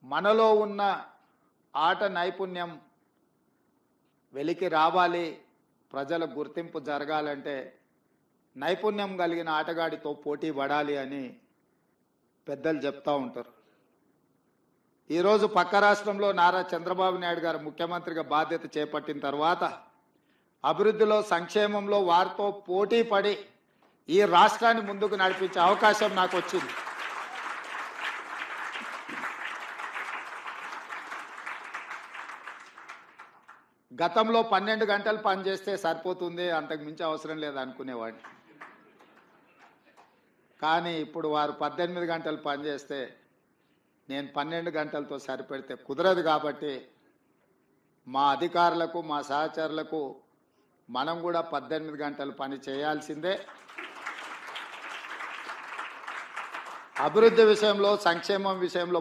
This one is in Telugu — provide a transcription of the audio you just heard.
మనలో ఉన్న ఆట నైపుణ్యం వెలికి రావాలి, ప్రజల గుర్తింపు జరగాలంటే నైపుణ్యం కలిగిన ఆటగాడితో పోటీ పడాలి అని పెద్దలు చెప్తా ఉంటారు. ఈరోజు పక్క రాష్ట్రంలో నారా చంద్రబాబు నాయుడు గారు ముఖ్యమంత్రిగా బాధ్యత చేపట్టిన తర్వాత అభివృద్ధిలో, సంక్షేమంలో వారితో పోటీ పడి ఈ రాష్ట్రాన్ని ముందుకు నడిపించే అవకాశం నాకు వచ్చింది. గతంలో 12 గంటలు పనిచేస్తే సరిపోతుంది, అంతకు మించి అవసరం లేదు అనుకునేవాడిని. కానీ ఇప్పుడు వారు 18 గంటలు పనిచేస్తే నేను 12 గంటలతో సరిపెడితే కుదరదు. కాబట్టి మా అధికారులకు, మా సహచరులకు మనం కూడా 18 గంటలు పని చేయాల్సిందే. అభివృద్ధి విషయంలో, సంక్షేమం విషయంలో